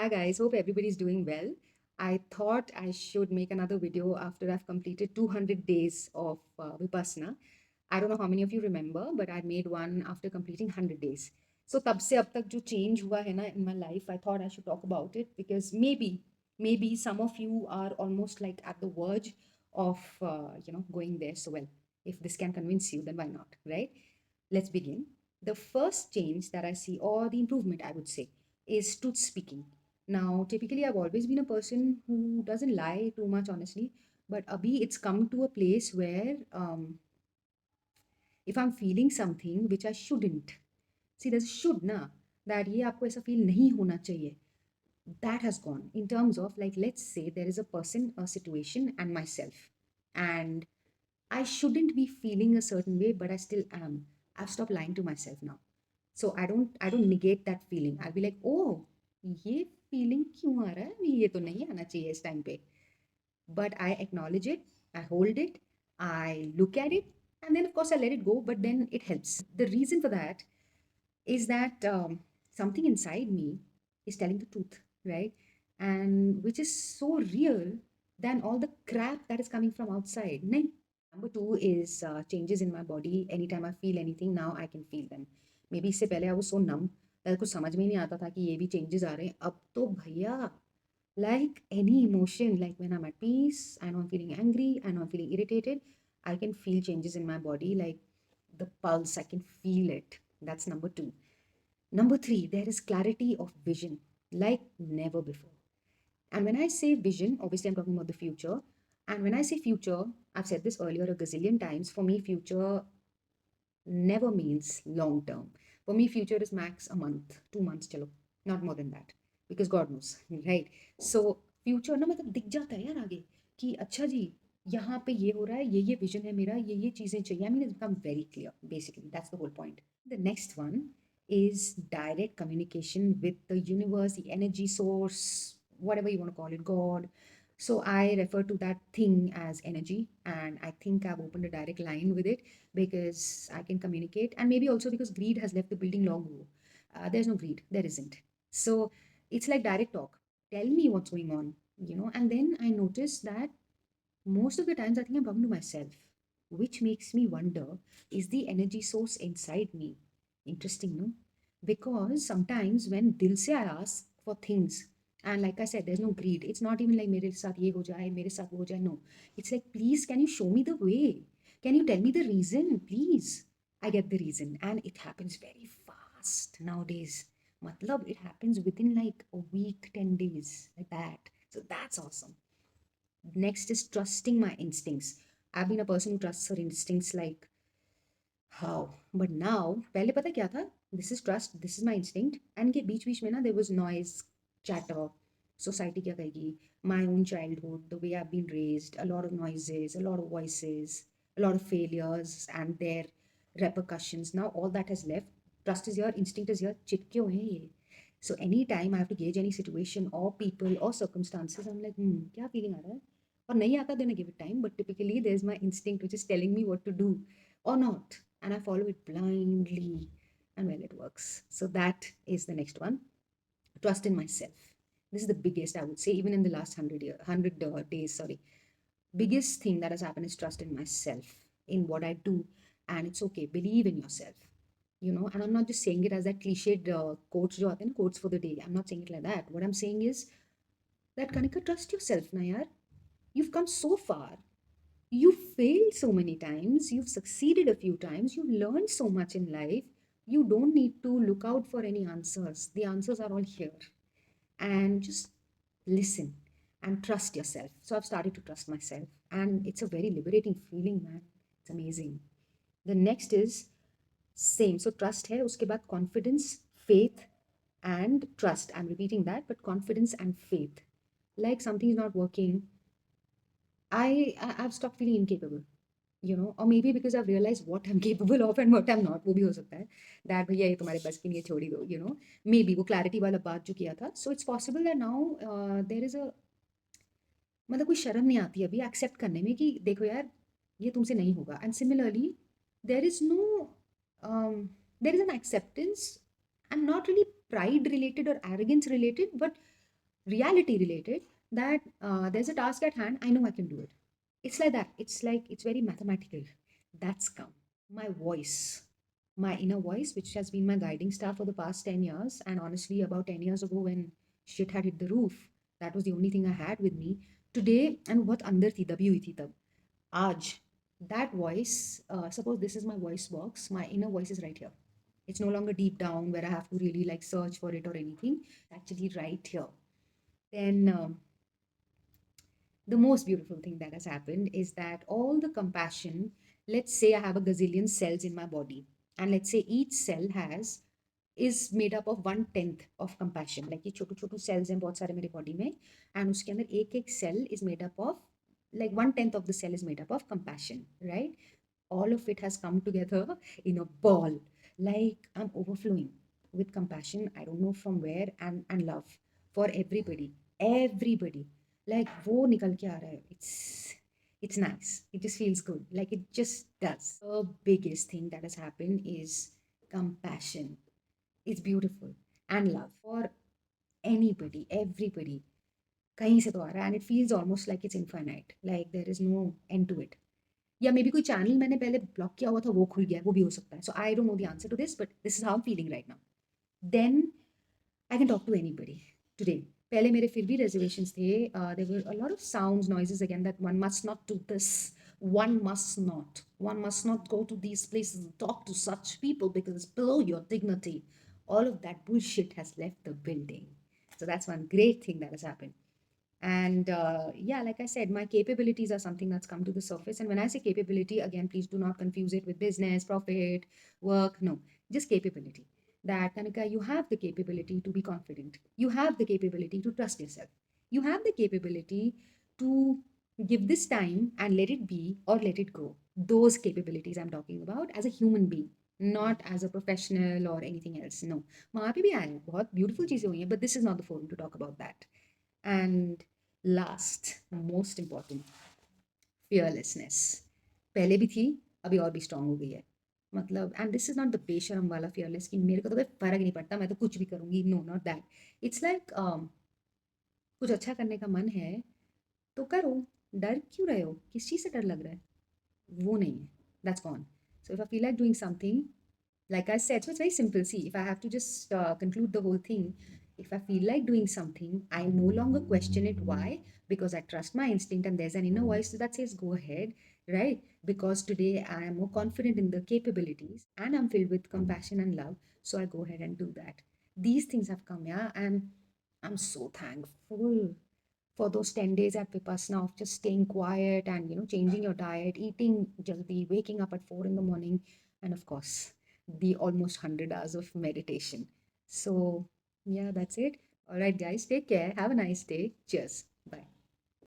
Hi guys, hope everybody's doing well. I thought I should make another video after I've completed 200 days of Vipassana. I don't know how many of you remember, but I made one after completing 100 days. So तब से अब तक जो change हुआ है ना in my life, I thought I should talk about it because maybe some of you are almost like at the verge of going there. So well, if this can convince you, then why not, right? Let's begin. The first change that I see, or the improvement I would say, is truth speaking. Now, typically, I've always been a person who doesn't lie too much, honestly. But abhi, it's come to a place where if I'm feeling something which I shouldn't, see, there's a should na, that ye aapko aisa feel nahi hona chahiye. That has gone in terms of like, let's say there is a person, a situation, and myself. And I shouldn't be feeling a certain way, but I still am. I've stopped lying to myself now. So I don't negate that feeling. I'll be like, oh, ये feeling क्यों आ रहा है? ये तो नहीं आना चाहिए इस time पे. But I acknowledge it, I hold it, I look at it, and then of course I let it go. But then it helps. The reason for that is that something inside me is telling the truth, right? And which is so real than all the crap that is coming from outside. Nahin. Number two is changes in my body. Anytime I feel anything, now I can feel them. Maybe इससे पहले I was so numb that कुछ समझ में नहीं आता था कि ये भी changes आ रहे हैं. अब तो भैया, like any emotion, like when I'm at peace, I know I'm feeling angry, I know I'm feeling irritated, I can feel changes in my body, like the pulse, I can feel it. That's number two. Number three, there is clarity of vision like never before. And when I say vision, obviously I'm talking about the future. And when I say future, I've said this earlier a gazillion times. For me, future never means long term. For me, future is max a month, 2 months, chalo, not more than that. Because God knows, right? So future ना मतलब दिख जाता है यार आगे कि अच्छा जी यहाँ पे ये हो रहा है, ये vision है मेरा, ये चीजें चाहिए. I mean, it's become very clear. Basically, that's the whole point. The next one is direct communication with the universe, the energy source, whatever you want to call it, God. So I refer to that thing as energy, and I think I've opened a direct line with it because I can communicate, and maybe also because greed has left the building long ago. There's no greed, there isn't. So it's like direct talk. Tell me what's going on, and then I notice that most of the times I think I'm talking to myself, which makes me wonder, is the energy source inside me? Interesting, no? Because sometimes when dil se I ask for things, and like I said, there's no greed. It's not even like mere saath ye ho jaye, mere saath wo ho jaye. No. It's like, please, can you show me the way? Can you tell me the reason? Please. I get the reason. And it happens very fast nowadays. Matlab, it happens within like a week, 10 days, like that. So that's awesome. Next is trusting my instincts. I've been a person who trusts her instincts like how? But now, पहले पता क्या था? This is trust, this is my instinct. And के बीच बीच में ना there was noise, chatter, society क्या कहेगी, my own childhood, the way I've been raised, a lot of noises, a lot of voices, a lot of failures and their repercussions. Now all that has left. Trust is here, instinct is here. चिपके हुए हैं ये. So anytime I have to gauge any situation or people or circumstances, I'm like, क्या feeling आ रहा है? और नहीं आता, then I give it time. But typically, there's my instinct which is telling me what to do or not, and I follow it blindly, and well, it works. So that is the next one. Trust in myself. This is the biggest, I would say, even in the last 100 days. Sorry, biggest thing that has happened is trust in myself, in what I do, and it's okay. Believe in yourself. And I'm not just saying it as that cliched quotes, jo aate hain, quotes for the day. I'm not saying it like that. What I'm saying is that Kanika, trust yourself, na yaar. You've come so far. You've failed so many times, you've succeeded a few times, you've learned so much in life. You don't need to look out for any answers. The answers are all here. And just listen and trust yourself. So I've started to trust myself, and it's a very liberating feeling, man. It's amazing. The next is same. So trust hai, uske baad confidence, faith, and trust. I'm repeating that, but confidence and faith. Like something is not working, I've stopped feeling incapable, or maybe because I've realized what I'm capable of and what I'm not. वो भी हो सकता है that भैया ये तुम्हारे बस की नहीं है, छोड़ ही दो, maybe वो clarity वाला बात जो किया था. So it's possible that now there is a, मतलब कोई शर्म नहीं आती अभी एक्सेप्ट करने में कि देखो यार ये तुमसे नहीं होगा. And similarly, there is no there is an acceptance, and not really pride related or arrogance related, but reality related, that there's a task at hand, I know I can do it. It's like that. It's like, it's very mathematical. That's come. My voice, my inner voice, which has been my guiding star for the past 10 years. And honestly, about 10 years ago, when shit had hit the roof, that was the only thing I had with me. Today, and what under thi, दबी हुई थी तब, आज, that voice, suppose this is my voice box, my inner voice is right here. It's no longer deep down where I have to really like search for it or anything. It's actually right here. Then the most beautiful thing that has happened is that all the compassion, let's say I have a gazillion cells in my body, and let's say each cell has is made up of 1/10 of compassion. Like ये छोटू छोटू cells हैं बहुत सारे मेरे body में, and उसके अंदर एक एक cell is made up of, like 1/10 of the cell is made up of compassion, right? All of it has come together in a ball. Like I'm overflowing with compassion. I don't know from where, and love for everybody. Everybody. Like वो निकल के आ रहा है. It's nice. It just feels good. Like it just does. The biggest thing that has happened is compassion. It's beautiful. And love for anybody, everybody. कहीं से तो आ रहा है, and it feels almost like it's infinite. Like there is no end to it. या may be कोई channel मैंने पहले block किया हुआ था, वो खुल गया है, वो भी हो सकता है. So I don't know the answer to this, but this is how I am feeling right now. Then I can talk to anybody today. पहले मेरे फिर भी रिजर्वेशंस थे. There were a lot of sounds, noises again, that one must not do this, one must not go to these places and talk to such people because it's below your dignity. All of that bullshit has left the building. So that's one great thing that has happened. And yeah, like I said, my capabilities are something that's come to the surface. And when I say capability, again, please do not confuse it with business, profit, work. No, just capability. That, Kanika, you have the capability to be confident. You have the capability to trust yourself. You have the capability to give this time and let it be or let it go. Those capabilities I'm talking about as a human being, not as a professional or anything else. No. वहाँ पे भी आए हैं, बहुत beautiful चीज़ें हुई हैं, but this is not the forum to talk about that. And last, most important, fearlessness. पहले भी थी, अभी और भी स्ट्रांग हो गई है. मतलब, and this is not the बेशरम वाला फियरलेस कि मेरे को तो कोई फर्क नहीं पड़ता, मैं तो कुछ भी करूंगी. No, not that. It's like कुछ अच्छा करने का मन है तो करो. डर क्यों रहे हो? किस चीज़ से डर लग रहा है? वो नहीं है. That's gone. So if I feel like doing something, like I said, so it's very simple. See, if I have to just conclude the whole thing, if I feel like doing something, I no longer question it. Why? Because I trust my instinct, and there's an inner voice that says, go ahead, right? Because today I am more confident in the capabilities and I'm filled with compassion and love. So I go ahead and do that. These things have come, yeah, and I'm so thankful for those 10 days at Vipassana of just staying quiet and, changing your diet, eating jaldi, waking up at 4 in the morning, and of course, the almost 100 hours of meditation. So, yeah, that's it. All right, guys, take care. Have a nice day. Cheers.